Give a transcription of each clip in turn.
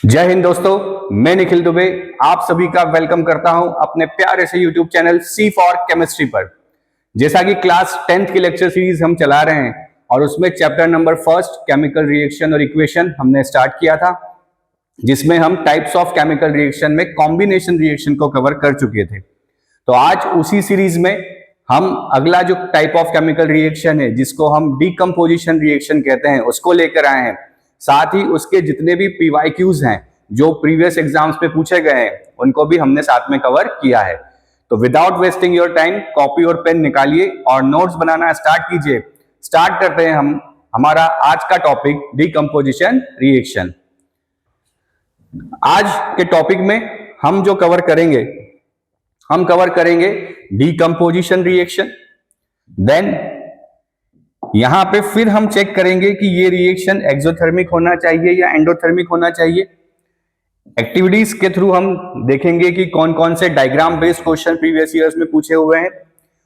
जय हिंद दोस्तों, मैं निखिल दुबे आप सभी का वेलकम करता हूं अपने प्यारे से YouTube channel C for chemistry पर। जैसा कि क्लास 10th की लेक्चर सीरीज हम चला रहे हैं और उसमें chapter number first chemical reaction और इक्वेशन हमने स्टार्ट किया था, जिसमें हम टाइप्स ऑफ केमिकल रिएक्शन में कॉम्बिनेशन रिएक्शन को कवर कर चुके थे। तो आज उसी सीरीज में हम अगला जो टाइप ऑफ केमिकल रिएक्शन है, जिसको हम डीकम्पोजिशन रिएक्शन कहते हैं, उसको लेकर आए हैं। साथ ही उसके जितने भी पीवाईक्यूज हैं जो प्रीवियस एग्जाम्स में पूछे गए हैं, उनको भी हमने साथ में कवर किया है। तो without wasting your time copy और पेन निकालिए और नोट्स बनाना स्टार्ट कीजिए। स्टार्ट करते हैं हम हमारा आज का टॉपिक डीकम्पोजिशन रिएक्शन। आज के टॉपिक में हम जो कवर करेंगे, हम कवर करेंगे डीकम्पोजिशन रिएक्शन। देन यहां पे फिर हम चेक करेंगे कि ये रिएक्शन एक्सोथर्मिक होना चाहिए या एंडोथर्मिक होना चाहिए। एक्टिविटीज के थ्रू हम देखेंगे कि कौन कौन से diagram based question previous years में पूछे हुए हैं,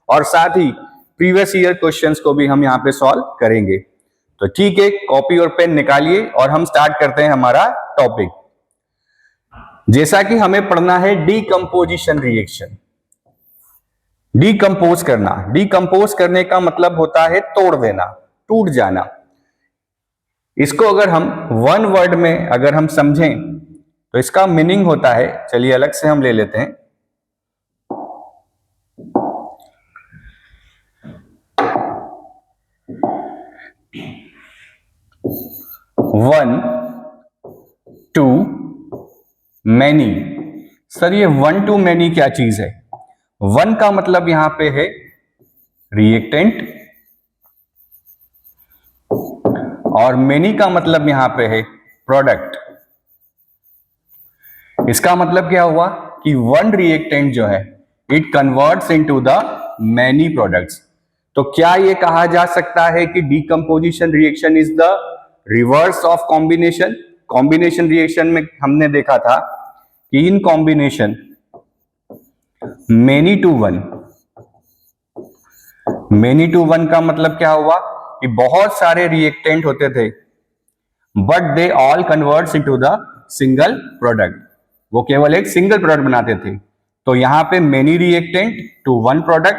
और साथ ही प्रीवियस ईयर क्वेश्चंस को भी हम यहां पे सॉल्व करेंगे। तो ठीक है, कॉपी और पेन निकालिए और हम स्टार्ट करते हैं हमारा टॉपिक। जैसा कि हमें पढ़ना है डीकम्पोजिशन रिएक्शन। डीकम्पोज करना, डीकम्पोज करने का मतलब होता है तोड़ देना, टूट जाना। इसको अगर हम वन वर्ड में अगर हम समझें तो इसका मीनिंग होता है, चलिए अलग से हम ले लेते हैं। One two many. सर ये वन टू मैनी क्या चीज है? वन का मतलब यहां पे है रिएक्टेंट और मेनी का मतलब यहां पे है प्रोडक्ट। इसका मतलब क्या हुआ कि वन रिएक्टेंट जो है it converts into the many products. तो क्या ये कहा जा सकता है कि decomposition reaction is the reverse of combination? Combination reaction में हमने देखा था कि in combination many to one, many to one का मतलब क्या हुआ कि बहुत सारे रिएक्टेंट होते थे but they all converts into the single product. वो केवल एक सिंगल प्रोडक्ट बनाते थे। तो यहां पे many reactant to one product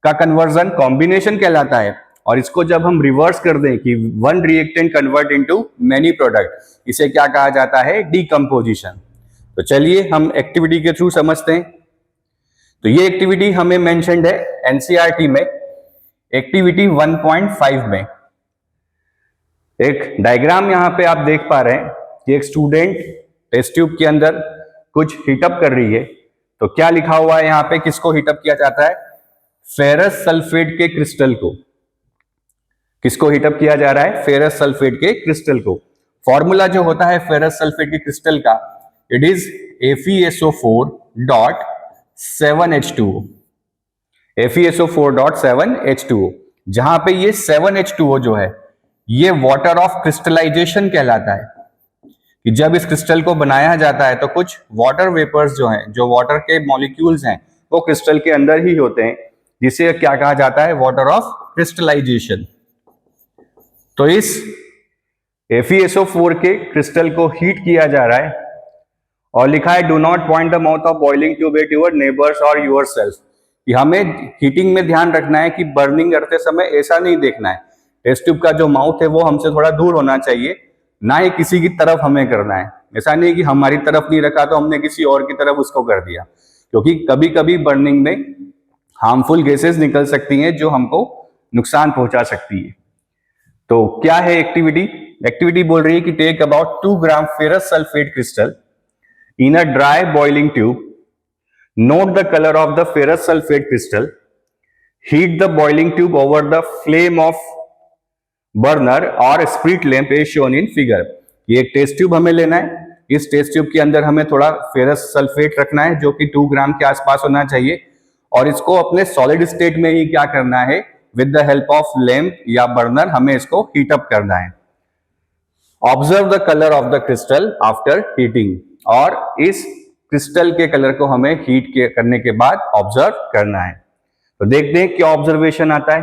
का कन्वर्जन कॉम्बिनेशन कहलाता है, और इसको जब हम रिवर्स कर दें कि one reactant convert into many product, इसे क्या कहा जाता है? डीकम्पोजिशन। तो चलिए हम एक्टिविटी के थ्रू समझते हैं। तो ये एक्टिविटी हमें मेंशन्ड है एनसीईआरटी में, एक्टिविटी 1.5 में। एक डायग्राम यहां पे आप देख पा रहे हैं कि एक स्टूडेंट टेस्ट ट्यूब के अंदर कुछ हीटअप कर रही है। तो क्या लिखा हुआ है यहां पे? किसको हीटअप किया जाता है? फेरस सल्फेट के क्रिस्टल को। किसको हीटअप किया जा रहा है? फेरस सल्फेट के क्रिस्टल को। फॉर्मूला जो होता है फेरस सल्फेट के क्रिस्टल का, इट इज FeSO4.7H2O। FeSO4.7H2O, जहां पे ये 7H2O जो है ये वाटर ऑफ क्रिस्टलाइजेशन कहलाता है। कि जब इस क्रिस्टल को बनाया जाता है तो कुछ वाटर वेपर्स जो हैं, जो वाटर के मॉलिक्यूल्स हैं, वो क्रिस्टल के अंदर ही होते हैं, जिसे क्या कहा जाता है? Water of crystallisation. तो इस FeSO4 के क्रिस्टल को हीट किया जा रहा है और लिखा है do not point the mouth of boiling tube at your neighbours और योर सेल्फ। कि हमें हीटिंग में ध्यान रखना है कि बर्निंग करते समय ऐसा नहीं देखना है। टेस्ट ट्यूब का जो माउथ है वो हमसे थोड़ा दूर होना चाहिए, ना ही किसी की तरफ हमें करना है। ऐसा नहीं कि हमारी तरफ नहीं रखा तो हमने किसी और की तरफ उसको कर दिया, क्योंकि कभी कभी बर्निंग में हार्मफुल गैसेस निकल सकती हैं जो हमको नुकसान पहुंचा सकती है। तो क्या है एक्टिविटी? एक्टिविटी बोल रही है कि take about 2 gram ferrous sulphate crystal in a dry boiling tube. Note the color of the ferrous sulfate crystal. Heat the boiling tube over the flame of burner or spirit lamp as shown in figure. ये एक test tube हमें लेना है। इस test tube के अंदर हमें थोड़ा फेरस सल्फेट रखना है जो कि 2 ग्राम के आसपास होना चाहिए, और इसको अपने सॉलिड स्टेट में ही क्या करना है? With the help of lamp या बर्नर हमें इसको हीट अप करना है। Observe the colour of the crystal after heating, और इस क्रिस्टल के कलर को हमें हीट करने के बाद ऑब्जर्व करना है। तो देखते हैं क्या ऑब्जर्वेशन आता है।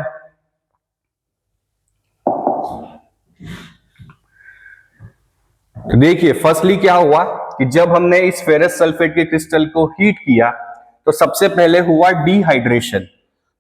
तो देखिए फर्स्टली क्या हुआ कि जब हमने इस फेरस सल्फेट के क्रिस्टल को हीट किया तो सबसे पहले हुआ डिहाइड्रेशन।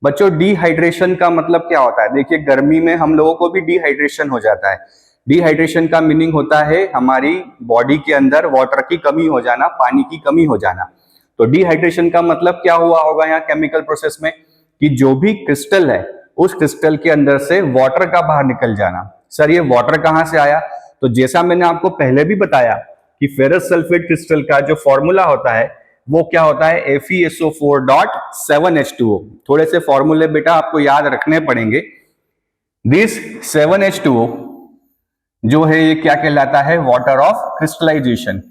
बच्चों डिहाइड्रेशन का मतलब क्या होता है? देखिए गर्मी में हम लोगों को भी डिहाइड्रेशन हो जाता है। डिहाइड्रेशन का मीनिंग होता है हमारी बॉडी के अंदर वाटर की कमी हो जाना, पानी की कमी हो जाना। तो डिहाइड्रेशन का मतलब क्या हुआ होगा यहाँ केमिकल प्रोसेस में कि जो भी क्रिस्टल है उस क्रिस्टल के अंदर से वाटर का बाहर निकल जाना। सर ये वाटर कहां से आया? तो जैसा मैंने आपको पहले भी बताया कि फेरस सल्फेट क्रिस्टल का जो फॉर्मूला होता है वो क्या होता है FeSO4.7H2O। थोड़े से फॉर्मूले बेटा आपको याद रखने पड़ेंगे। दिस 7H2O जो है ये क्या कहलाता है? Water of crystallisation.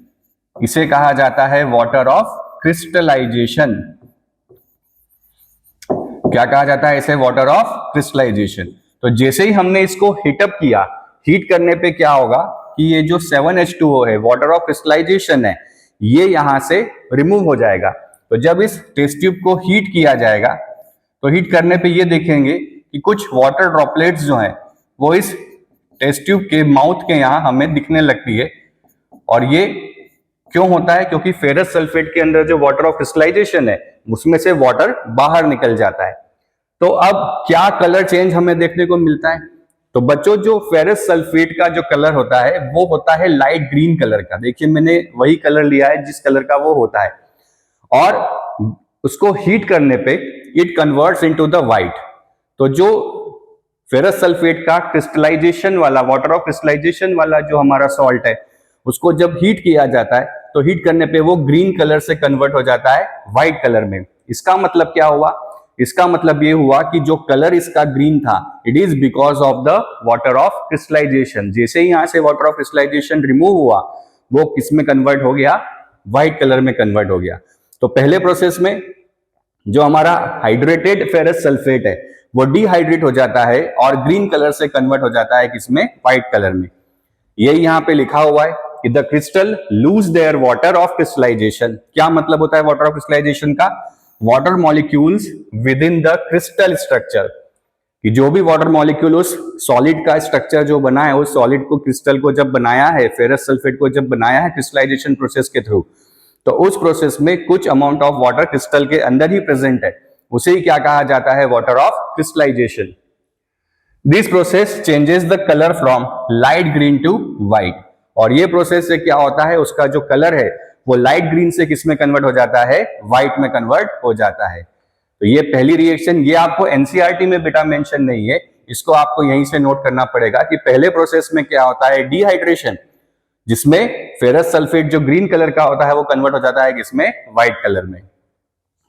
इसे कहा जाता है वाटर ऑफ क्रिस्टलाइजेशन। क्या कहा जाता है इसे? Water of crystallisation. तो जैसे ही हमने इसको हीटअप किया, हीट करने पे क्या होगा कि ये जो 7H2O है वाटर ऑफ क्रिस्टलाइजेशन है ये यहां से रिमूव हो जाएगा। तो जब इस टेस्ट ट्यूब को हीट किया जाएगा तो हीट करने पे ये देखेंगे कि कुछ वाटर ड्रॉपलेट्स जो हैं वो इस टेस्ट ट्यूब के माउथ के यहाँ हमें दिखने लगती है। और ये क्यों होता है? क्योंकि फेरस सल्फेट के अंदर जो वाटर ऑफ क्रिस्टलाइजेशन है उसमें से वाटर बाहर निकल जाता है। तो अब क्या कलर चेंज हमें देखने को मिलता है? तो बच्चों जो फेरस सल्फेट का जो कलर होता है वो होता है लाइट ग्रीन कलर का। देखिए मैंने वही कलर लिया है जिस कलर का वो होता है, और उसको हीट करने पे it converts into the white. तो जो फेरस सल्फेट का क्रिस्टलाइजेशन वाला, वाटर ऑफ क्रिस्टलाइजेशन वाला जो हमारा सॉल्ट है उसको जब हीट किया जाता है तो हीट करने पे वो ग्रीन कलर से कन्वर्ट हो जाता है व्हाइट कलर में। इसका मतलब क्या हुआ? इसका मतलब ये हुआ कि जो कलर इसका ग्रीन था it is because of the water of crystallisation. जैसे ही यहां से वाटर ऑफ क्रिस्टलाइजेशन रिमूव हुआ वो किस में कन्वर्ट हो गया? व्हाइट कलर में कन्वर्ट हो गया। तो पहले प्रोसेस में जो हमारा हाइड्रेटेड फेरस सल्फेट है वो डिहाइड्रेट हो जाता है और ग्रीन कलर से कन्वर्ट हो जाता है किसमें? व्हाइट कलर में। यही यहां पे लिखा हुआ है कि the crystal lose their water of crystallisation. क्या मतलब होता है वाटर ऑफ क्रिस्टलाइजेशन का? Water molecules within the crystal structure. कि जो भी वाटर मॉलिक्यूल उस सॉलिड का स्ट्रक्चर जो बना है, उस सॉलिड को क्रिस्टल को जब बनाया है, फेरस सल्फेट को जब बनाया है क्रिस्टलाइजेशन प्रोसेस के थ्रू, तो उस प्रोसेस में कुछ अमाउंट ऑफ वाटर क्रिस्टल के अंदर ही प्रेजेंट है, उसे ही क्या कहा जाता है? Water of crystallisation. This process changes the colour from light green to white. और ये प्रोसेस से क्या होता है? उसका जो कलर है वो लाइट ग्रीन से किस में कन्वर्ट हो जाता है? व्हाइट में कन्वर्ट हो जाता है। तो ये पहली रिएक्शन, ये आपको एनसीईआरटी में बेटा मेंशन नहीं है, इसको आपको यहीं से नोट करना पड़ेगा कि पहले प्रोसेस में क्या होता है? डिहाइड्रेशन, जिसमें फेरस सल्फेट जो ग्रीन कलर का होता है वो कन्वर्ट हो जाता है किसमें? व्हाइट कलर में।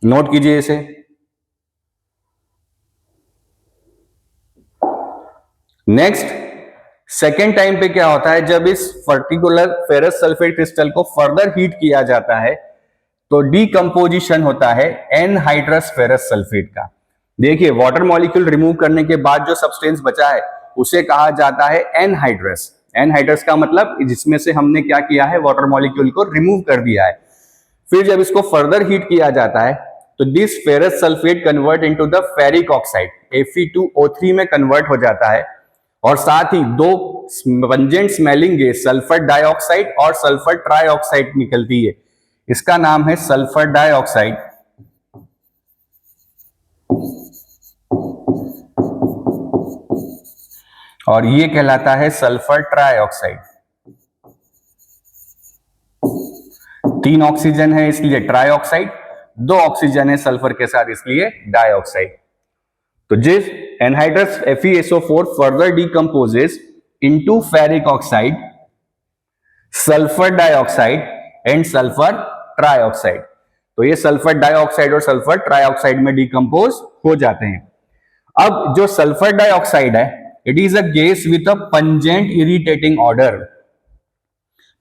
नोट कीजिए इसे। नेक्स्ट सेकेंड टाइम पे क्या होता है? जब इस पर्टिकुलर फेरस सल्फेट क्रिस्टल को फर्दर हीट किया जाता है तो डीकंपोजिशन होता है एनहाइड्रस फेरस सल्फेट का। देखिए वाटर मॉलिक्यूल रिमूव करने के बाद जो सब्सटेंस बचा है उसे कहा जाता है एनहाइड्रस। एनहाइड्रस का मतलब जिसमें से हमने क्या किया है? वाटर मॉलिक्यूल को रिमूव कर दिया है। फिर जब इसको फर्दर हीट किया जाता है तो this ferrous sulphate convert into the ferric oxide, Fe2O3 में कन्वर्ट हो जाता है। और साथ ही दो pungent smelling gas sulphur dioxide और सल्फर ट्राइऑक्साइड निकलती है। इसका नाम है सल्फर डाइऑक्साइड और ये कहलाता है सल्फर ट्राइऑक्साइड। 3 ऑक्सीजन है इसलिए ट्राइऑक्साइड, 2 ऑक्सीजन है सल्फर के साथ इसलिए डाइऑक्साइड। तो जिस anhydrous FeSO4 further decomposes into ferric oxide, sulphur dioxide and sulphur trioxide. तो ये सल्फर डाइऑक्साइड और सल्फर ट्राइऑक्साइड में डिकम्पोज हो जाते हैं। अब जो सल्फर डाइऑक्साइड है it is a gas with a pungent irritating order.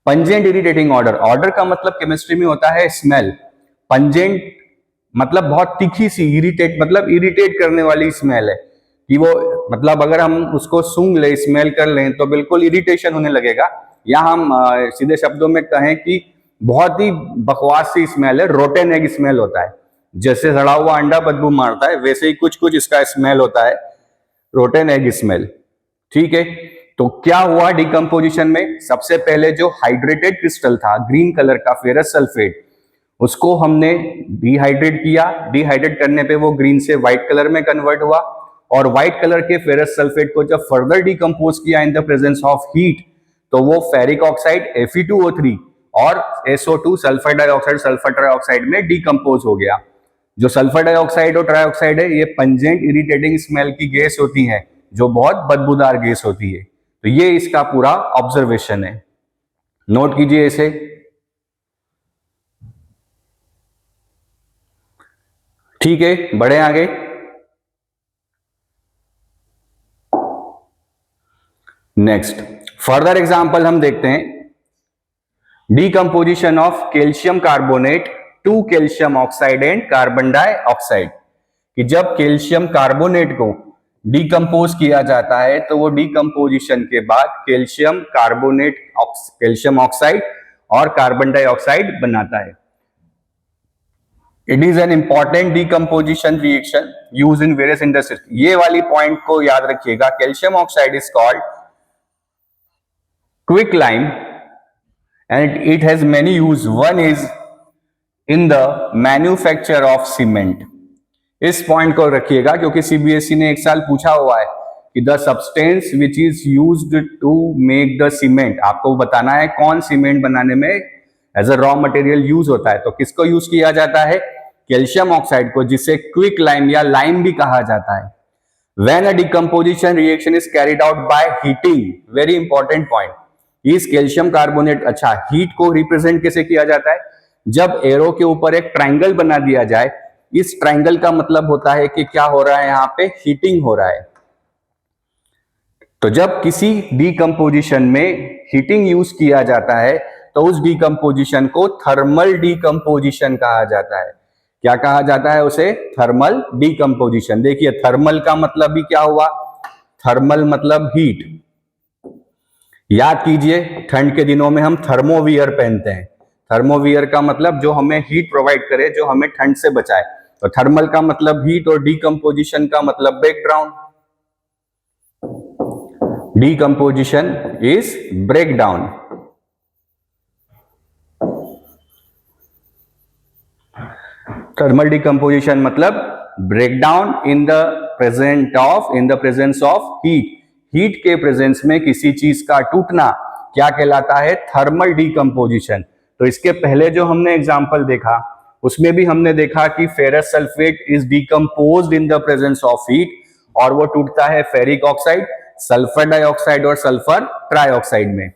Pungent irritating order, order का मतलब केमिस्ट्री में होता है स्मेल, पंजेंट मतलब बहुत तीखी सी, इरिटेट मतलब इरिटेट करने वाली स्मेल है कि वो मतलब अगर हम उसको सूंघ ले, स्मेल कर लें तो बिल्कुल इरिटेशन होने लगेगा। या हम सीधे शब्दों में कहें कि बहुत ही बकवास सी स्मेल है, रोटेन एग स्मेल होता है। जैसे सड़ा हुआ अंडा बदबू मारता है वैसे ही कुछ कुछ इसका स्मेल होता है, रोटेन एग स्मेल। ठीक है, तो क्या हुआ डिकम्पोजिशन में, सबसे पहले जो हाइड्रेटेड क्रिस्टल था ग्रीन कलर का फेरस सल्फेट, उसको हमने डिहाइड्रेट किया, डिहाइड्रेट करने पे वो ग्रीन से व्हाइट कलर में कन्वर्ट हुआ, और व्हाइट कलर के फेरस सल्फेट को जब फर्दर डिकम्पोज किया इन द प्रेजेंस ऑफ हीट, तो वो फेरिक ऑक्साइड Fe2O3 और SO2 sulphur dioxide sulphur trioxide में डिकम्पोज हो गया। जो सल्फर डाइऑक्साइड और ट्राइऑक्साइड है, ये पंजेंट इरिटेटिंग स्मेल की गैस होती है, जो बहुत बदबूदार गैस होती है। तो ये इसका पूरा ऑब्जर्वेशन है, नोट कीजिए इसे। ठीक है, बढ़े आगे। नेक्स्ट फर्दर एग्जांपल हम देखते हैं, decomposition of calcium carbonate to calcium oxide and carbon dioxide, कि जब कैल्शियम कार्बोनेट को डीकंपोज किया जाता है तो वो डीकंपोजिशन के बाद कैल्शियम कार्बोनेट कैल्शियम ऑक्साइड और कार्बन डाइऑक्साइड बनाता है। It is an important decomposition reaction use in various industries. ये वाली पॉइंट को याद रखिएगा, calcium oxide is called quicklime and it has many use. One is in the manufacture of cement. इस point को रखिएगा क्योंकि सीबीएसई ने एक साल पूछा हुआ है कि the substance which is used to make the cement, आपको बताना है कौन सीमेंट बनाने में as a raw material use होता है। तो किसको यूज किया जाता है, कैल्शियम ऑक्साइड को, जिसे क्विक लाइम या लाइम भी कहा जाता है। When a decomposition reaction is carried out by heating, very important point, इस कैल्शियम कार्बोनेट, अच्छा हीट को रिप्रेजेंट कैसे किया जाता है, जब एरो के ऊपर एक ट्रायंगल बना दिया जाए, इस ट्रायंगल का मतलब होता है कि क्या हो रहा है, यहां पे हीटिंग हो रहा है। तो जब किसी डीकंपोजिशन में हीटिंग यूज किया जाता है तो उस डीकंपोजिशन को थर्मल डीकंपोजिशन कहा जाता है। क्या कहा जाता है उसे, थर्मल डीकंपोजिशन। देखिए थर्मल का मतलब भी क्या हुआ, थर्मल मतलब हीट। याद कीजिए ठंड के दिनों में हम थर्मोवियर पहनते हैं, थर्मोवियर का मतलब जो हमें हीट प्रोवाइड करे, जो हमें ठंड से बचाए। तो थर्मल का मतलब हीट और डीकंपोजिशन का मतलब breakdown. Decomposition is breakdown. Thermal decomposition मतलब breakdown in the presence of heat. Heat के प्रेजेंस में किसी चीज का टूटना क्या कहलाता है, थर्मल डीकंपोजिशन। तो इसके पहले जो हमने एग्जांपल देखा उसमें भी हमने देखा कि ferrous sulphate is decomposed in the presence of heat, और वो टूटता है फेरिक ऑक्साइड, सल्फर डाइऑक्साइड और सल्फर ट्राइऑक्साइड में।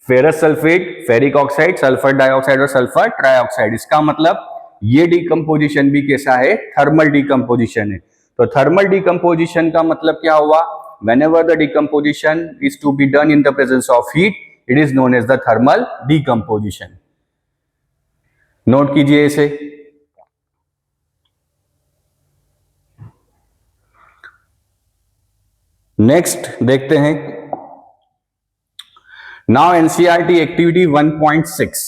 Ferrous sulphate, ferric oxide, sulphur dioxide और सल्फर ट्राइऑक्साइड। इसका मतलब ये डीकंपोजिशन भी कैसा है, थर्मल डीकंपोजिशन है। तो थर्मल डीकंपोजिशन का मतलब क्या हुआ, whenever the decomposition is to be done in the presence of heat, it is known as the thermal decomposition. Note कीजिए इसे। नेक्स्ट देखते हैं, नाउ एनसीईआरटी एक्टिविटी 1.6।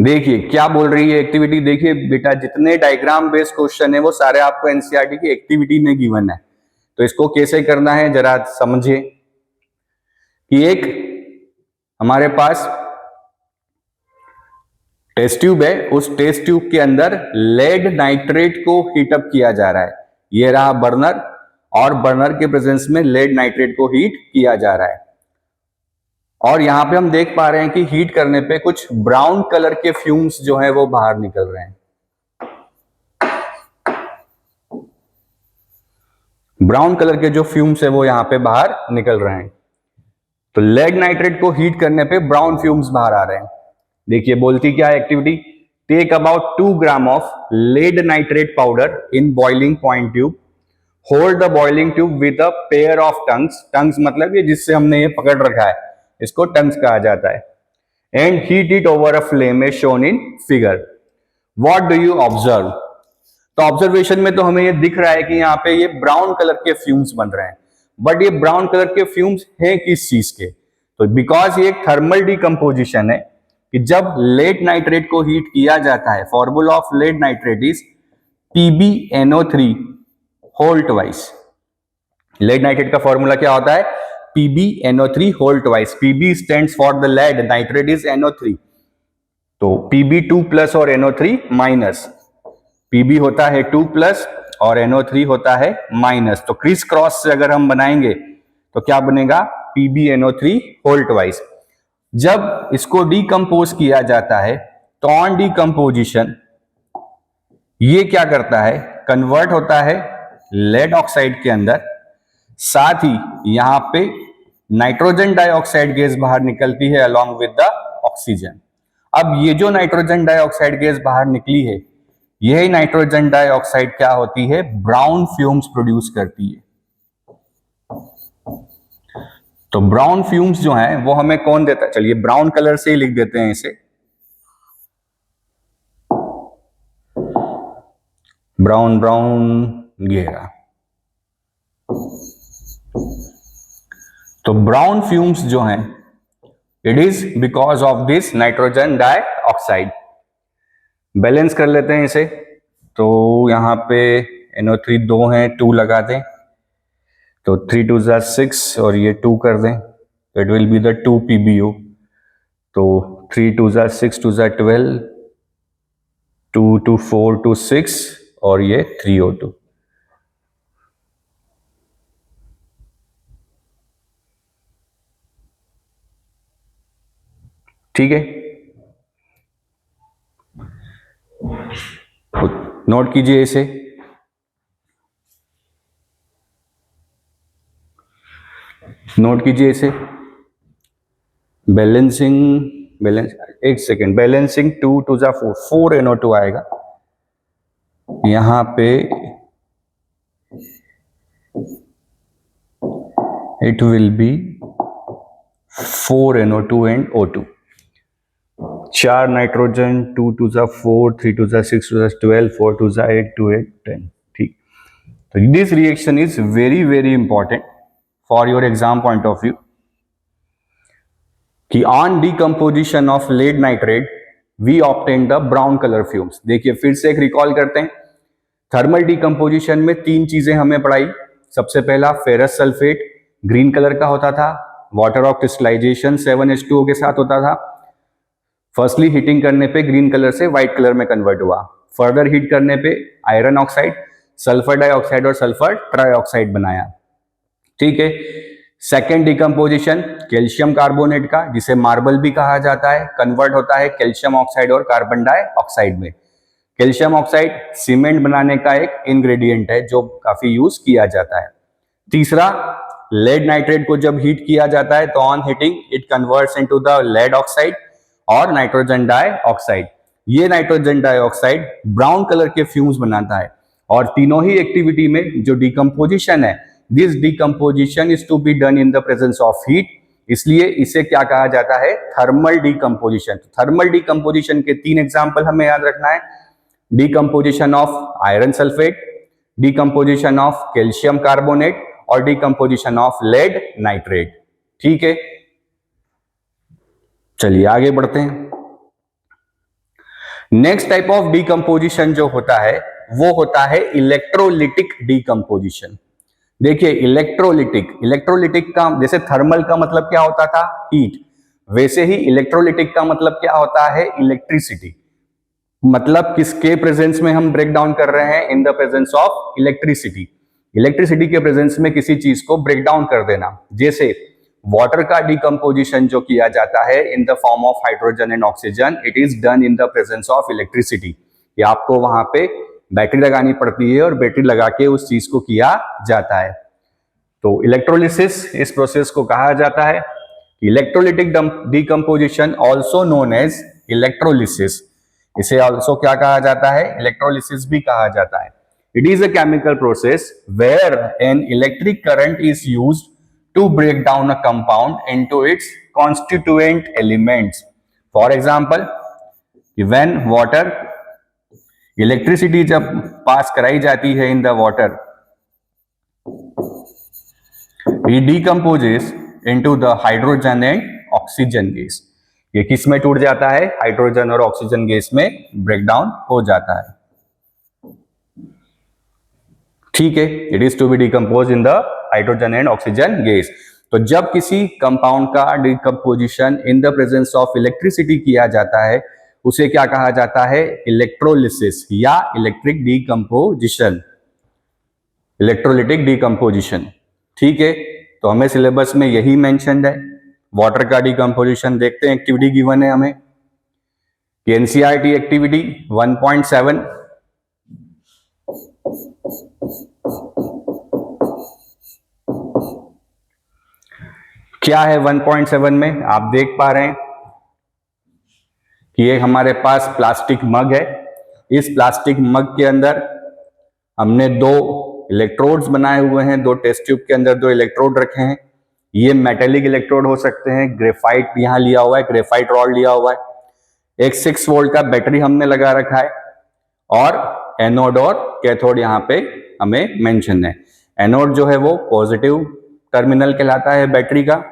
देखिए क्या बोल रही है एक्टिविटी। देखिए बेटा, जितने डायग्राम बेस्ड क्वेश्चन है वो सारे आपको एनसीईआरटी की एक्टिविटी में गिवन है। तो इसको कैसे करना है जरा समझिए कि एक हमारे पास टेस्ट ट्यूब है, उस टेस्ट ट्यूब के अंदर लेड नाइट्रेट को हीटअप किया जा रहा है। ये रहा बर्नर, और बर्नर के प्रेजेंस में लेड नाइट्रेट को हीट किया जा रहा है। और यहां पे हम देख पा रहे हैं कि हीट करने पे कुछ ब्राउन कलर के फ्यूम्स जो है वो बाहर निकल रहे हैं। ब्राउन कलर के जो फ्यूम्स है वो यहां पे बाहर निकल रहे हैं। तो लेड नाइट्रेट को हीट करने पे ब्राउन फ्यूम्स बाहर आ रहे हैं। देखिए बोलती क्या है activity, take about 2 gram of lead nitrate powder in boiling point tube, hold the boiling tube with a pair of tongs. Tongs मतलब ये जिससे हमने ये पकड़ रखा है, इसको टंग्स कहा जाता है। And heat it over a flame as shown in figure. What do you observe. तो ऑब्जर्वेशन में तो हमें ये दिख रहा है कि यहाँ पे ये ब्राउन कलर के फ्यूम्स बन रहे हैं, बट ये ब्राउन कलर के फ्यूम्स हैं किस चीज के, तो बिकॉज ये एक थर्मल डीकंपोजिशन है, कि जब लेड नाइट्रेट को हीट किया जाता है, formula of lead nitrate is PbNO3 whole twice. Lead nitrate का फॉर्मूला क्या होता है? PbNO3 whole twice. Pb stands for the lead, nitrate is NO3, तो Pb2 प्लस और NO3 माइनस। Pb होता है 2 प्लस और NO3 होता है माइनस, तो क्रिस क्रॉस से अगर हम बनाएंगे तो क्या बनेगा? PbNO3 whole twice. जब इसको डीकंपोज किया जाता है तो ऑन डीकंपोजिशन ये क्या करता है? कन्वर्ट होता है लेड ऑक्साइड के अंदर, साथ ही यहां पे नाइट्रोजन डाइऑक्साइड गैस बाहर निकलती है अलोंग विद द ऑक्सीजन। अब ये जो नाइट्रोजन डाइऑक्साइड गैस बाहर निकली है, यही नाइट्रोजन डाइऑक्साइड क्या होती है? ब्राउन फ्यूम्स प्रोड्यूस करती है। तो ब्राउन फ्यूम्स जो हैं वो हमें कौन देता है? चलिए ब्राउन कलर से ही लिख देते हैं इसे, ब्राउन ब्राउन घेरा। तो ब्राउन फ्यूम्स जो हैं, it is because of this nitrogen dioxide. Balance कर लेते हैं इसे, तो यहां पे NO3 2 हैं, 2 लगा दें, तो 3 2 जा 6 और ये 2 कर दें, तो it will be the 2 PbO। तो 3 2 जा 6 2 जा 12, 2 2 4 2 6 और ये 3O2। ठीक है, नोट कीजिए इसे। नोट कीजिए इसे। बैलेंसिंग, बैलेंस, एक सेकेंड, बैलेंसिंग 2 2 जा 4, 4 NO2 आएगा यहां पे, it will be 4 NO2 and O2। 4 nitrogen, 2 2 जा 4, 3 2 जा 6 2 जा 12, 4 2 जा 8, 2 8 10। ठीक, तो this reaction is very very important for your exam point of view कि on decomposition of lead nitrate we obtain the brown colour fumes. देखिए फिर से एक रिकॉल करते हैं। थर्मल डीकंपोजिशन में 3 चीजें हमें पढ़ाई। सबसे पहला फेरस सल्फेट ग्रीन कलर का होता था, वाटर ऑफ क्रिस्टलाइजेशन 7H2O के साथ होता था। फर्स्टली हीटिंग करने पे ग्रीन कलर से व्हाइट कलर में कन्वर्ट हुआ, फर्दर हीट करने पे आयरन ऑक्साइड, सल्फर डाइऑक्साइड और सल्फर ट्राइऑक्साइड बनाया। ठीक है, सेकेंड डिकम्पोजिशन कैल्शियम कार्बोनेट का, जिसे मार्बल भी कहा जाता है, कन्वर्ट होता है कैल्शियम ऑक्साइड और कार्बन डाइऑक्साइड में। कैल्शियम ऑक्साइड सीमेंट बनाने का एक इंग्रेडिएंट है जो काफी यूज किया जाता है। तीसरा, लेड नाइट्रेट को जब हीट किया जाता है तो on heating it converts into the lead oxide और नाइट्रोजन डाइऑक्साइड। ये नाइट्रोजन डाइऑक्साइड ब्राउन कलर के फ्यूम्स बनाता है। और तीनों ही एक्टिविटी में जो डिकम्पोजिशन है, this decomposition is to be done in the presence of heat, इसलिए इसे क्या कहा जाता है? Thermal decomposition. थर्मल डिकम्पोजिशन के 3 एग्जाम्पल हमें याद रखना है। Decomposition of iron sulphate, decomposition of calcium carbonate और डिकम्पोजिशन ऑफ लेड नाइट्रेट। ठीक है, चलिए आगे बढ़ते हैं। नेक्स्ट टाइप ऑफ डिकम्पोजिशन जो होता है वो होता है इलेक्ट्रोलिटिक डिकम्पोजिशन। देखिए इलेक्ट्रोलिटिक का, जैसे थर्मल का मतलब क्या होता था? हीट, वैसे ही इलेक्ट्रोलिटिक का मतलब क्या होता है? इलेक्ट्रिसिटी। मतलब किसके प्रेजेंस में हम ब्रेक डाउन कर रहे हैं? इन the presence of electricity. Electricity के प्रेजेंस में किसी चीज को ब्रेक डाउन कर देना। जैसे वाटर का डिकम्पोजिशन जो किया जाता है in the form of hydrogen and oxygen, it is done in the presence of electricity. ये आपको वहां पे बैटरी लगानी पड़ती है और बैटरी लगा के उस चीज को किया जाता है। तो इलेक्ट्रोलिसिस, इस प्रोसेस को कहा जाता है electrolytic decomposition, also known as electrolysis. इसे ऑल्सो क्या कहा जाता है? इलेक्ट्रोलिसिस भी कहा जाता है। It is a chemical process where an electric current is used to break down a compound into its constituent elements. For example, when water, electricity जब पास कराई जाती है in the water, it decomposes into the hydrogen and oxygen gas. ये किस में टूट जाता है? हाइड्रोजन और ऑक्सीजन गैस में ब्रेकडाउन हो जाता है। ठीक है, it is to be decompose in the hydrogen and oxygen gas. तो जब किसी कंपाउंड का decomposition in the presence of electricity किया जाता है उसे क्या कहा जाता है? इलेक्ट्रोलिसिस या इलेक्ट्रिक डिकम्पोजिशन, इलेक्ट्रोलिटिक डिकम्पोजिशन। ठीक है, तो हमें सिलेबस में यही मेंशन्ड है। वाटर का डिकम्पोजिशन देखते हैं, एक्टिविटी गिवन है हमें कि एनसीईआरटी एक्टिविटी 1.7 क्या है 1.7 में? आप देख पा रहे हैं कि ये हमारे पास प्लास्टिक मग है। इस प्लास्टिक मग के अंदर हमने दो इलेक्ट्रोड्स बनाए हुए हैं, दो टेस्ट ट्यूब के अंदर दो इलेक्ट्रोड रखे हैं। ये मेटेलिक इलेक्ट्रोड हो सकते हैं, ग्रेफाइट यहां लिया हुआ है, ग्रेफाइट रॉड लिया हुआ है। एक 6 वोल्ट का बैटरी हमने लगा रखा है और एनोड और कैथोड यहाँ पे हमें मेंशन है। एनोड जो है वो पॉजिटिव टर्मिनल कहलाता है बैटरी का,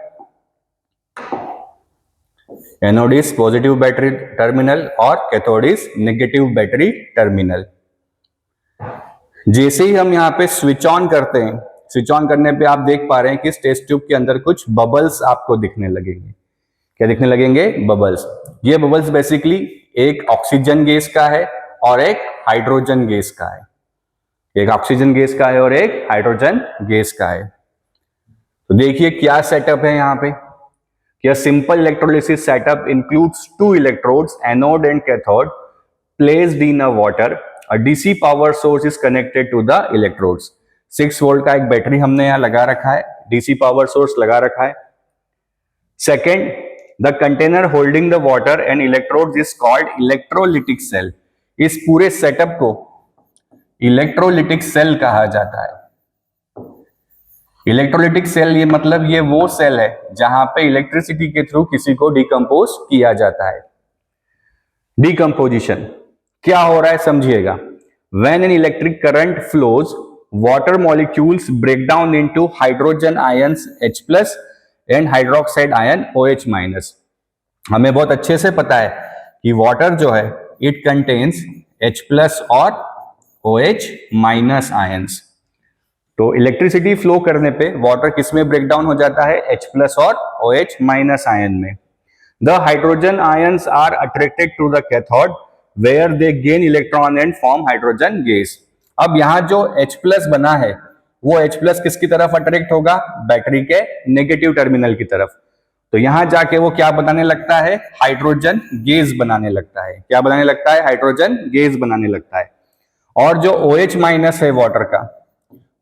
anode is positive battery terminal और cathode is negative battery terminal. जैसे ही हम यहाँ पे स्विच ऑन करते हैं, स्विच ऑन करने पे आप देख पा रहे हैं कि इस टेस्ट ट्यूब के अंदर कुछ बबल्स आपको दिखने लगेंगे। क्या दिखने लगेंगे? बबल्स। ये बबल्स बेसिकली एक ऑक्सीजन गैस का है और एक हाइड्रोजन गैस का है। एक ऑक्सीजन गैस का है और एक हाइड्रोजन गैस का है। तो देखिए क्या सेटअप है यहाँ पे। A simple electrolysis setup includes two electrodes, anode and cathode, placed in a water. A DC power source is connected to the electrodes. 6 volt का एक बैटरी हमने यहाँ लगा रखा है, डीसी पावर सोर्स लगा रखा है। Second, the container holding the water and electrodes is called electrolytic cell. इस पूरे सेटअप को इलेक्ट्रोलिटिक सेल कहा जाता है। इलेक्ट्रोलिटिक सेल ये मतलब ये वो सेल है जहां पे इलेक्ट्रिसिटी के थ्रू किसी को डिकम्पोज किया जाता है। डिकम्पोजिशन क्या हो रहा है समझिएगा। When an electric current flows, water molecules break down into hydrogen ions H+ and hydroxide ion OH-। हमें बहुत अच्छे से पता है कि वाटर जो है इट कंटेन्स H+ और OH- आयंस। तो इलेक्ट्रिसिटी फ्लो करने पे वाटर किस में ब्रेक डाउन हो जाता है? H+ और OH- आयन में। The hydrogen ions are attracted to the cathode where they gain electron and form hydrogen gas. अब यहाँ जो H+ बना है वो H+ किसकी तरफ अट्रैक्ट होगा? बैटरी के नेगेटिव टर्मिनल की तरफ। तो यहां जाके वो क्या बनाने लगता है? हाइड्रोजन गैस बनाने लगता है। क्या बनाने लगता है? हाइड्रोजन गैस बनाने लगता है। और जो OH- है वाटर का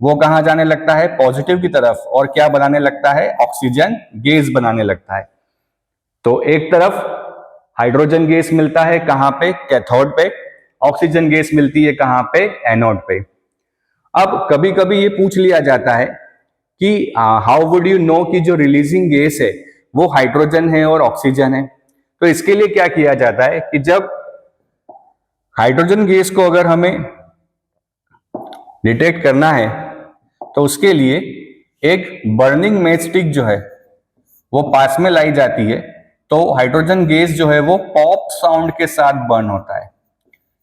वो कहां जाने लगता है? पॉजिटिव की तरफ, और क्या बनाने लगता है? ऑक्सीजन गैस बनाने लगता है। तो एक तरफ हाइड्रोजन गैस मिलता है कहां पे? कैथोड पे। ऑक्सीजन गैस मिलती है कहां पे? एनोड पे। अब कभी कभी ये पूछ लिया जाता है कि हाउ वुड यू नो कि जो रिलीजिंग गैस है वो हाइड्रोजन है और ऑक्सीजन है। तो इसके लिए क्या किया जाता है कि जब हाइड्रोजन गैस को अगर हमें डिटेक्ट करना है तो उसके लिए एक बर्निंग मैच स्टिक जो है वो पास में लाई जाती है। तो हाइड्रोजन गैस जो है वो पॉप साउंड के साथ बर्न होता है।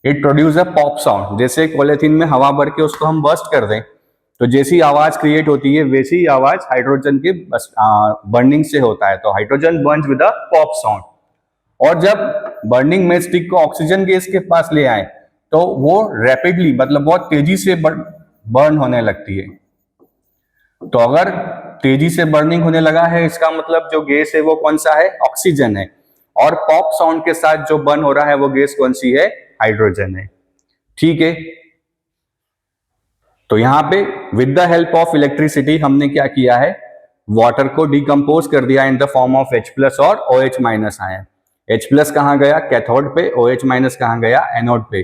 It produce a pop sound. जैसे पॉलिथीन में हवा भर के उसको हम बर्स्ट कर दें तो जैसी आवाज क्रिएट होती है वैसी ही आवाज हाइड्रोजन के बर्निंग से होता है। तो hydrogen Burns with a pop sound. और जब बर्निंग मैच स्टिक को ऑक्सीजन गैस के पास ले आए तो वो रैपिडली मतलब बहुत तेजी से बर्न होने लगती है। तो अगर तेजी से बर्निंग होने लगा है इसका मतलब जो गैस है वो कौन सा है? ऑक्सीजन है। और पॉप साउंड के साथ जो बर्न हो रहा है वो गैस कौन सी है? हाइड्रोजन है। ठीक है, तो यहां पे with the help of electricity हमने क्या किया है? वाटर को डिकम्पोज कर दिया in the form of H+ और OH- आयन। H+ कहां गया? कैथोड पे। OH- कहां गया? एनोड पे।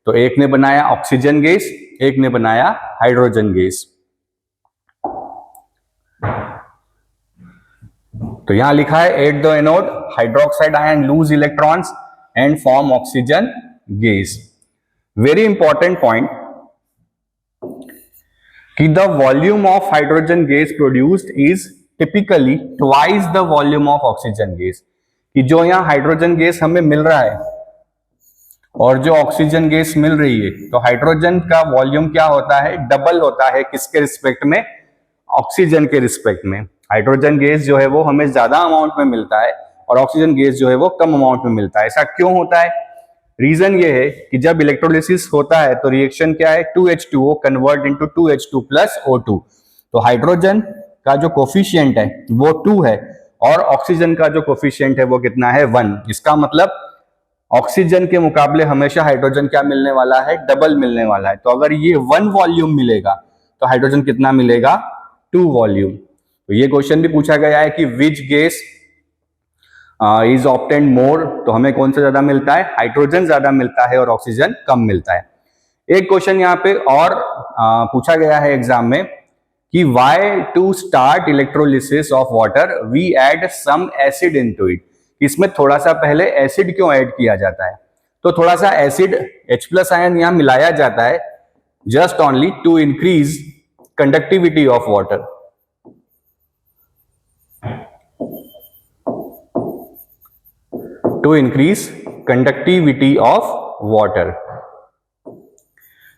तो एक ने बनाया ऑक्सीजन गैस, एक ने बनाया हाइड्रोजन गैस। तो यहां लिखा है at the anode hydroxide ion lose electrons and form oxygen gas. Very important point कि the volume of hydrogen gas produced is typically twice the volume of oxygen gas. कि जो यहाँ हाइड्रोजन गैस हमें मिल रहा है और जो ऑक्सीजन गैस मिल रही है, तो हाइड्रोजन का वॉल्यूम क्या होता है, डबल होता है। किसके रिस्पेक्ट में? ऑक्सीजन के रिस्पेक्ट में। हाइड्रोजन गैस जो है वो हमें ज्यादा अमाउंट में मिलता है और ऑक्सीजन गैस जो है वो कम अमाउंट में मिलता है। ऐसा क्यों होता है? रीजन ये है कि जब इलेक्ट्रोलिसिस होता है तो रिएक्शन क्या है, 2H2O convert into 2H2 plus O2। तो हाइड्रोजन का जो कोफिशिएंट है वो 2 है और ऑक्सीजन का जो कोफिशिएंट है वो कितना है, 1। इसका मतलब ऑक्सीजन के मुकाबले हमेशा हाइड्रोजन क्या मिलने वाला है, डबल मिलने वाला है। तो अगर ये 1 वॉल्यूम मिलेगा तो हाइड्रोजन कितना मिलेगा, 2 वॉल्यूम। तो ये क्वेश्चन भी पूछा गया है कि विच गैस इज ऑब्टेन्ड मोर, तो हमें कौन सा ज्यादा मिलता है, हाइड्रोजन ज्यादा मिलता है और ऑक्सीजन कम मिलता है। एक क्वेश्चन यहाँ पे और पूछा गया है एग्जाम में कि why to start electrolysis of water we add some acid into it. इसमें थोड़ा सा पहले एसिड क्यों ऐड किया जाता है? तो थोड़ा सा एसिड H+ आयन यहां मिलाया जाता है just only to increase conductivity of water. To increase conductivity of water,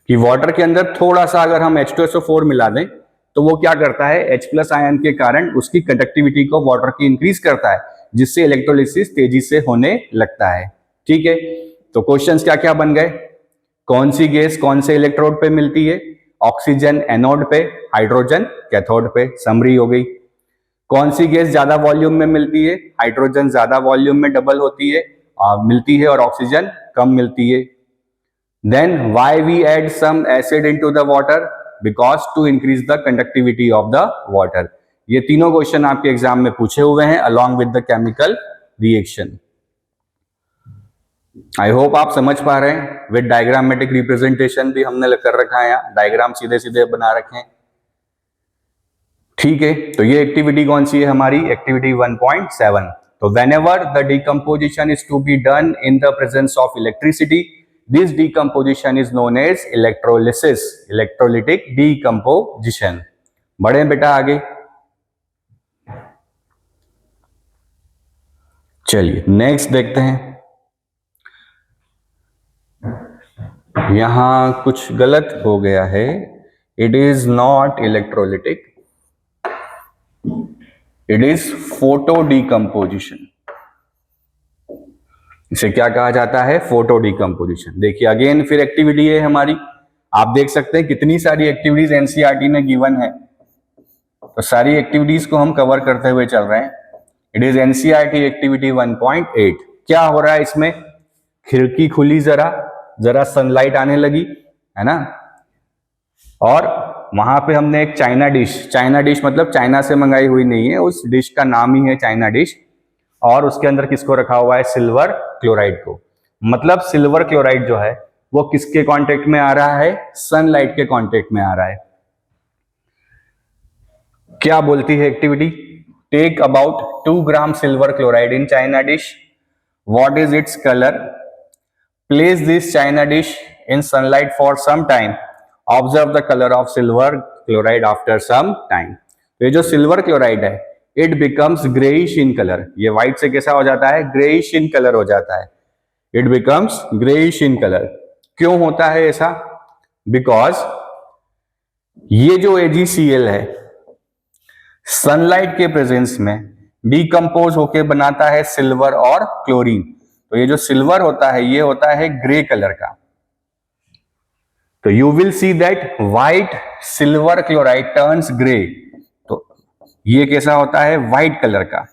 कि वाटर के अंदर थोड़ा सा अगर हम H2SO4 मिला दें तो वो क्या करता है, H+ आयन के कारण उसकी कंडक्टिविटी को वाटर की इंक्रीज करता है, जिससे इलेक्ट्रोलिसिस तेजी से होने लगता है। ठीक है, तो क्वेश्चंस क्या क्या बन गए, कौन सी गैस कौन से इलेक्ट्रोड पे मिलती है, ऑक्सीजन एनोड पे, हाइड्रोजन कैथोड पे, समरी हो गई। कौन सी गैस ज्यादा वॉल्यूम में मिलती है, हाइड्रोजन ज्यादा वॉल्यूम में डबल होती है मिलती है और ऑक्सीजन कम मिलती है। Then why we add some acid into the water? Because to increase the conductivity of the water. ये तीनों क्वेश्चन आपके एग्जाम में पूछे हुए हैं along with the chemical reaction. I hope आप समझ पा रहे हैं। विद डायग्रामेटिक रिप्रेजेंटेशन भी हमने कर रखा है, यहाँ डायग्राम सीधे सीधे बना रखे हैं। ठीक है, तो ये एक्टिविटी कौन सी है हमारी, एक्टिविटी 1.7। तो whenever the decomposition is to be done in the presence of electricity, this decomposition is known as electrolysis, electrolytic decomposition। बढ़े बेटा आगे, चलिए नेक्स्ट देखते हैं। यहां कुछ गलत हो गया है, it is not electrolytic, it is photo decomposition. इसे क्या कहा जाता है, फोटो डिकम्पोजिशन। देखिए अगेन फिर एक्टिविटी है हमारी, आप देख सकते हैं कितनी सारी एक्टिविटीज एनसीईआरटी ने गिवन है, तो सारी एक्टिविटीज को हम कवर करते हुए चल रहे हैं। It is NCERT activity 1.8। क्या हो रहा है इसमें, खिड़की खुली, जरा सनलाइट आने लगी है ना, और वहां पे हमने एक चाइना डिश मतलब चाइना से मंगाई हुई नहीं है, उस डिश का नाम ही है चाइना डिश, और उसके अंदर किसको रखा हुआ है, सिल्वर क्लोराइड को। मतलब सिल्वर क्लोराइड जो है वो किसके कांटेक्ट में आ रहा है, सनलाइट के कांटेक्ट में आ रहा है। क्या बोलती है activity, take about 2 gram silver chloride in china dish, what is its colour, place this china dish in sunlight for some time, observe the colour of silver chloride after some time. तो ये जो silver chloride है it becomes greyish in colour, ये white से कैसा हो जाता है, ग्रेइश इन कलर हो जाता है, it becomes greyish in colour. क्यों होता है ऐसा, बिकॉज ये जो AgCl है सनलाइट के प्रेजेंस में डिकम्पोज होके बनाता है सिल्वर और क्लोरीन। तो ये जो सिल्वर होता है ये होता है ग्रे कलर का। तो you will see that white silver chloride turns grey, तो ये कैसा होता है, व्हाइट कलर का।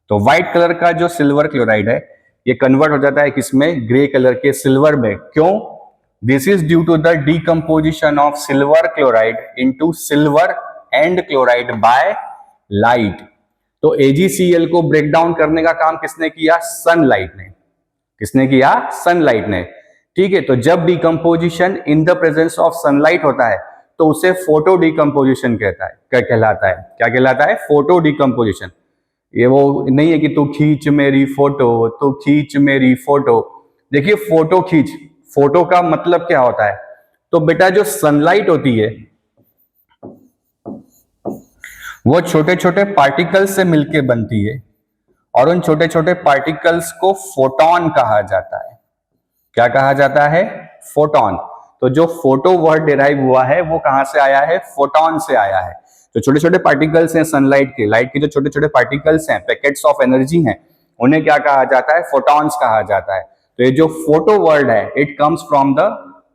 तो व्हाइट कलर का जो सिल्वर क्लोराइड है ये कन्वर्ट हो जाता है किसमें, ग्रे कलर के सिल्वर में। क्यों, this is due to the decomposition of silver chloride into silver and chloride by light. तो AgCl को ब्रेक डाउन करने का काम किसने किया, सनलाइट ने। किसने किया, सनलाइट ने। ठीक है, तो जब decomposition in the presence of sunlight होता है तो उसे फोटो डिकम्पोजिशन कहता है, क्या कहलाता है, क्या कहलाता है, फोटो डिकम्पोजिशन। ये वो नहीं है कि तू खींच मेरी फोटो, तू खींच मेरी फोटो। देखिए फोटो खींच, फोटो का मतलब क्या होता है, तो बेटा जो सनलाइट होती है वो छोटे छोटे पार्टिकल से मिलके बनती है, और उन छोटे छोटे पार्टिकल्स को फोटॉन कहा जाता है। क्या कहा जाता है? फोटॉन। तो जो फोटो वर्ड डिराइव हुआ है वो कहां से आया है? फोटॉन से आया है। जो छोटे छोटे पार्टिकल्स हैं सनलाइट के, लाइट के जो छोटे छोटे पार्टिकल्स हैं, पैकेट्स ऑफ एनर्जी हैं, उन्हें क्या कहा जाता है? फोटॉन्स कहा जाता है। तो ये जो फोटो वर्ड है, it comes from the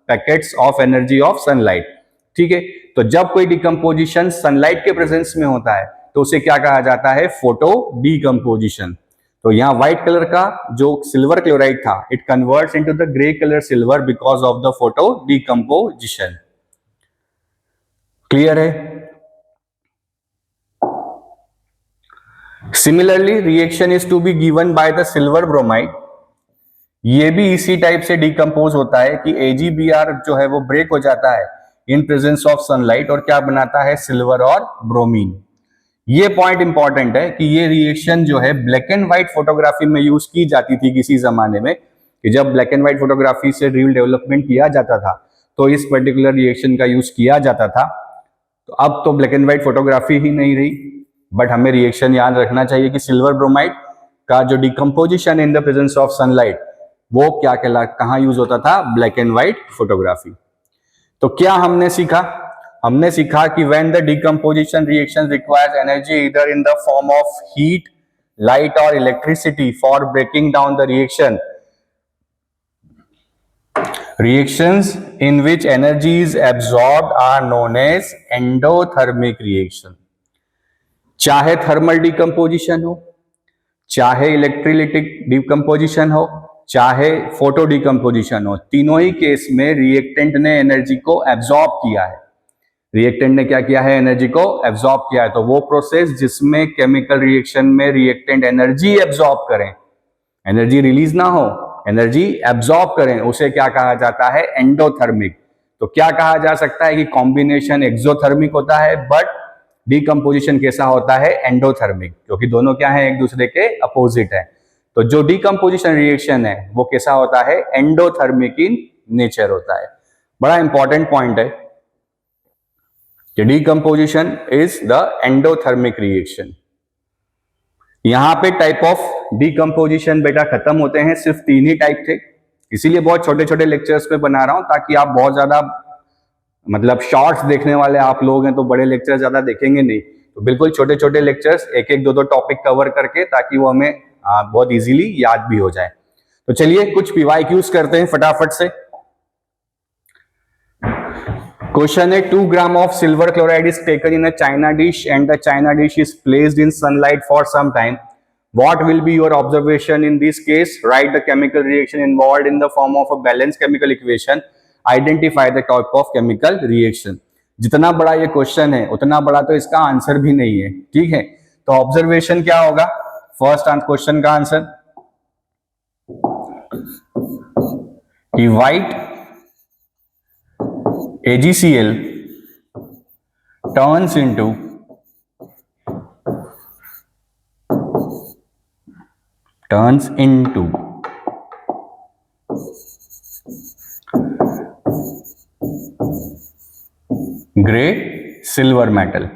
packets of energy of sunlight. ठीक है, तो जब कोई डिकम्पोजिशन सनलाइट के प्रेजेंस में होता है तो उसे क्या कहा जाता है? Photo decomposition. तो यहाँ व्हाइट कलर का जो सिल्वर क्लोराइड था, it converts into the grey colour silver because of the photo decomposition. Clear है? Similarly reaction is to be given by the silver bromide. ये भी इसी टाइप से डिकम्पोज होता है कि AgBr जो है वो ब्रेक हो जाता है इन प्रेजेंस ऑफ सनलाइट और क्या बनाता है? सिल्वर और ब्रोमीन। ये पॉइंट इंपॉर्टेंट है कि ये रिएक्शन जो है ब्लैक एंड व्हाइट फोटोग्राफी में यूज की जाती थी किसी जमाने में, कि जब ब्लैक एंड व्हाइट फोटोग्राफी से रील डेवलपमेंट किया जाता था तो इस पर्टिकुलर रिएक्शन का यूज किया जाता था। तो अब तो ब्लैक एंड व्हाइट फोटोग्राफी ही नहीं रही, बट हमें रिएक्शन याद रखना चाहिए कि सिल्वर ब्रोमाइड का जो decomposition in the presence of sunlight वो क्या कहां यूज होता था? Black and white photography. तो क्या हमने सीखा? हमने सीखा कि when the decomposition reaction requires energy either in the form of heat, light or electricity for breaking down the reaction, reactions in which energy is absorbed are known as endothermic reaction। चाहे thermal decomposition हो, चाहे electrolytic decomposition हो, चाहे photo decomposition हो, तीनों ही case में reactant ने energy को एब्जॉर्ब किया है। रिएक्टेंट ने क्या किया है? एनर्जी को एब्जॉर्ब किया है। तो वो प्रोसेस जिसमें केमिकल रिएक्शन में रिएक्टेंट एनर्जी एब्जॉर्ब करें, एनर्जी रिलीज ना हो, एनर्जी एब्जॉर्ब करें, उसे क्या कहा जाता है? एंडोथर्मिक। तो क्या कहा जा सकता है कि कॉम्बिनेशन एक्सोथर्मिक होता है बट डिकम्पोजिशन कैसा होता है? एंडोथर्मिक, क्योंकि दोनों क्या है? एक दूसरे के अपोजिट है। तो जो डिकम्पोजिशन रिएक्शन है वो कैसा होता है? एंडोथर्मिक इन नेचर होता है। बड़ा इंपॉर्टेंट पॉइंट है कि decomposition is the endothermic reaction. यहां पे टाइप ऑफ डिकम्पोजिशन बेटा खत्म होते हैं, सिर्फ 3 ही टाइप थे, इसीलिए बहुत छोटे छोटे लेक्चर्स में बना रहा हूं ताकि आप बहुत ज्यादा मतलब शॉर्ट्स देखने वाले आप लोग हैं तो बड़े लेक्चर ज्यादा देखेंगे नहीं, तो बिल्कुल छोटे छोटे लेक्चर्स एक एक दो टॉपिक कवर करके, ताकि वो हमें बहुत इजीली याद भी हो जाए। तो चलिए कुछ PYQs करते हैं फटाफट से। क्वेश्चन है 2 gram of silver chloride is taken in a china dish and the china dish is placed in sunlight for some time. What will be your observation in this case? Write the chemical reaction involved in the form of a balanced chemical equation. Identify the type of chemical reaction. जितना बड़ा ये question है उतना बड़ा तो इसका answer भी नहीं है, ठीक है। तो ऑब्जर्वेशन क्या होगा? फर्स्ट क्वेश्चन का आंसर कि white AgCl turns into grey silver metal.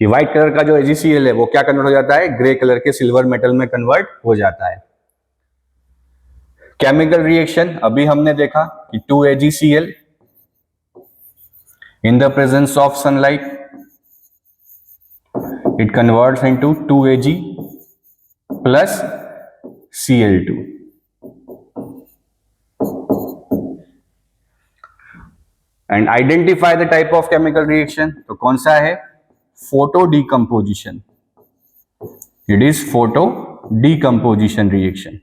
कि व्हाइट कलर का जो AgCl है वो क्या कन्वर्ट हो जाता है? ग्रे कलर के सिल्वर मेटल में कन्वर्ट हो जाता है। केमिकल रिएक्शन अभी हमने देखा कि 2 AgCl in the presence of sunlight it converts into 2 Ag plus Cl2। And identify the type of chemical reaction, तो कौन सा है? Photo decomposition. It is photo decomposition reaction.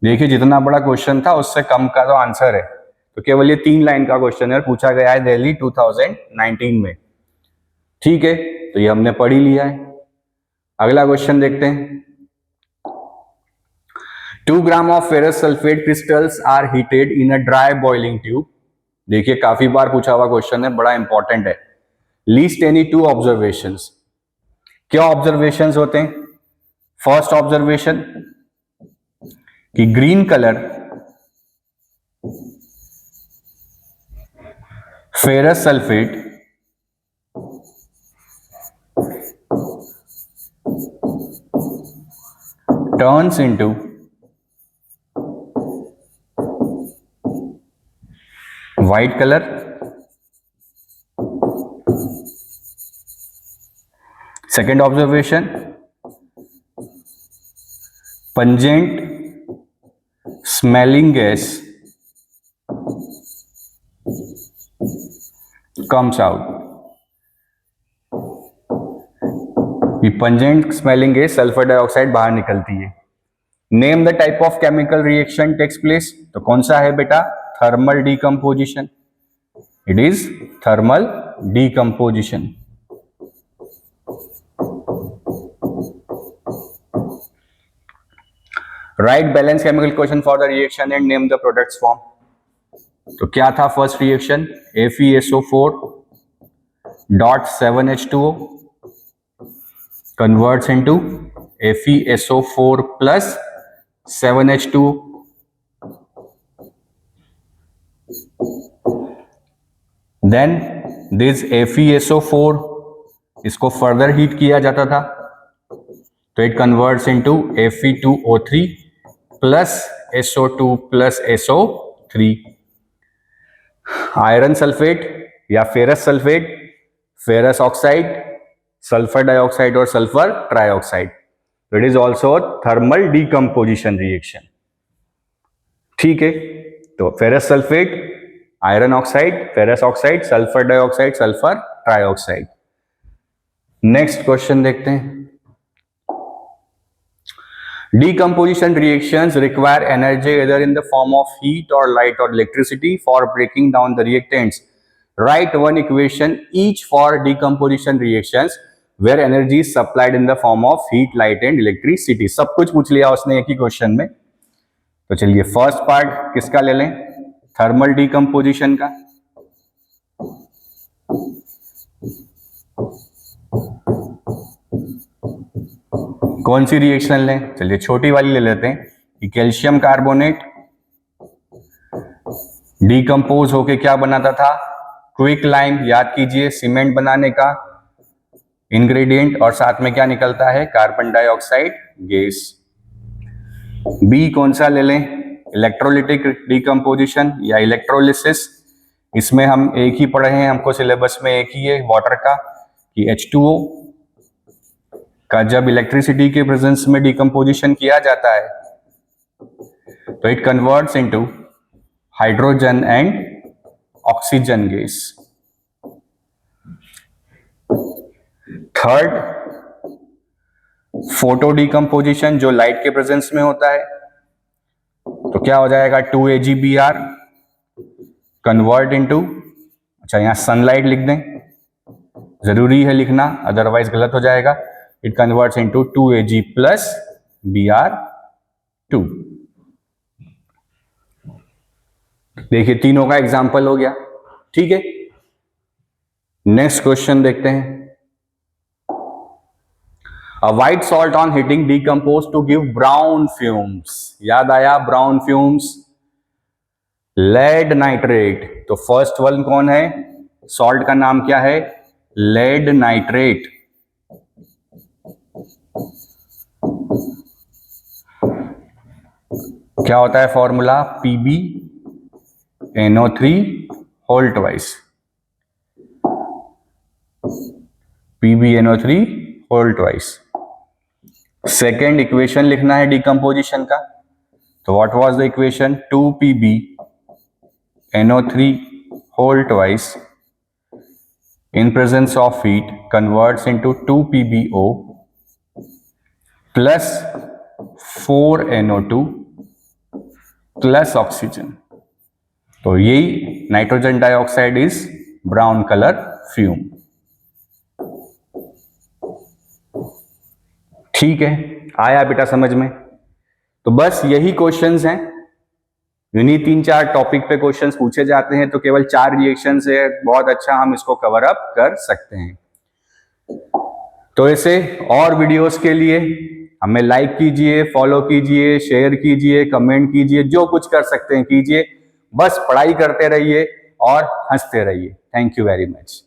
देखिए जितना बड़ा क्वेश्चन था उससे कम का तो आंसर है, तो केवल ये 3 लाइन का क्वेश्चन है, पूछा गया है दिल्ली 2019 में, ठीक है। तो ये हमने पढ़ ही लिया है। अगला क्वेश्चन देखते हैं। 2 gram of ferrous sulphate crystals are heated in a dry boiling tube. देखिए काफी बार पूछा हुआ क्वेश्चन है, बड़ा इंपॉर्टेंट है। Least any 2 observations. क्या ऑब्जर्वेशंस होते हैं? फर्स्ट ऑब्जर्वेशन कि green colour ferrous sulphate turns into white color. Second observation, pungent smelling gas comes out. ये pungent smelling gas sulphur dioxide बाहर निकलती है. Name the type of chemical reaction takes place. तो कौन सा है बेटा? Thermal decomposition. It is thermal decomposition. Write balance chemical equation for the reaction and name the products form. तो क्या था first reaction? FeSO4 dot 7H2O converts into FeSO4 plus 7H2O. Then this FeSO4 इसको further heat किया जाता था तो it converts into Fe2O3 plus SO2 plus SO3. Iron sulphate या ferrous sulphate, ferrous oxide, sulphur dioxide और sulphur trioxide. It is also thermal decomposition reaction. ठीक है, तो ferrous sulphate, iron oxide, ferrous oxide, sulphur dioxide, sulphur trioxide. Next question देखते हैं. Decomposition reactions require energy either in the form of heat or light or electricity for breaking down the reactants. Write one equation each for decomposition reactions where energy is supplied in the form of heat, light and electricity. सब कुछ पूछ लिया उसने एक ही question में. तो चलिए first part किसका ले लें? थर्मल डीकंपोजिशन का. कौन सी रिएक्शन लें? चलिए छोटी वाली ले लेते हैं कि कैल्शियम कार्बोनेट डीकंपोज होके क्या बनाता था? Quick lime. याद कीजिए सीमेंट बनाने का इंग्रेडिएंट, और साथ में क्या निकलता है? Carbon dioxide gas. बी कौन सा ले लें? इलेक्ट्रोलिटिक डीकंपोजिशन या इलेक्ट्रोलिसिस. इसमें हम एक ही पढ़े हैं, हमको सिलेबस में एक ही है वाटर का कि H2O का जब इलेक्ट्रिसिटी के प्रेजेंस में डीकंपोजिशन किया जाता है तो it converts into hydrogen and oxygen gas. Third, photo decomposition जो लाइट के प्रेजेंस में होता है तो क्या हो जाएगा? 2AgBr कन्वर्ट इनटू, अच्छा यहां सनलाइट लिख दें, जरूरी है लिखना अदरवाइज गलत हो जाएगा. It converts into 2Ag plus Br2. देखिए तीनों का एग्जाम्पल हो गया. ठीक है, नेक्स्ट क्वेश्चन देखते हैं. A white salt on heating decompose to give brown fumes. याद आया ब्राउन फ्यूम्स? Lead nitrate. तो फर्स्ट वन कौन है? सॉल्ट का नाम क्या है? Lead nitrate. क्या होता है formula? PbNO3 whole twice. PbNO3 whole twice. Second equation लिखना है डिकम्पोजिशन का. तो what was the equation? 2PbNO3 whole twice in presence of heat converts into 2PbO plus 4NO2 plus oxygen. तो यही nitrogen dioxide is brown colour fume. ठीक है, आया बेटा समझ में? तो बस यही क्वेश्चंस हैं. इन्हीं 3-4 टॉपिक पे क्वेश्चंस पूछे जाते हैं, तो केवल 4 रिएक्शन से बहुत अच्छा हम इसको कवर अप कर सकते हैं. तो ऐसे और वीडियोस के लिए हमें लाइक कीजिए, फॉलो कीजिए, शेयर कीजिए, कमेंट कीजिए, जो कुछ कर सकते हैं कीजिए. बस पढ़ाई करते रहिए और हंसते रहिए. Thank you very much.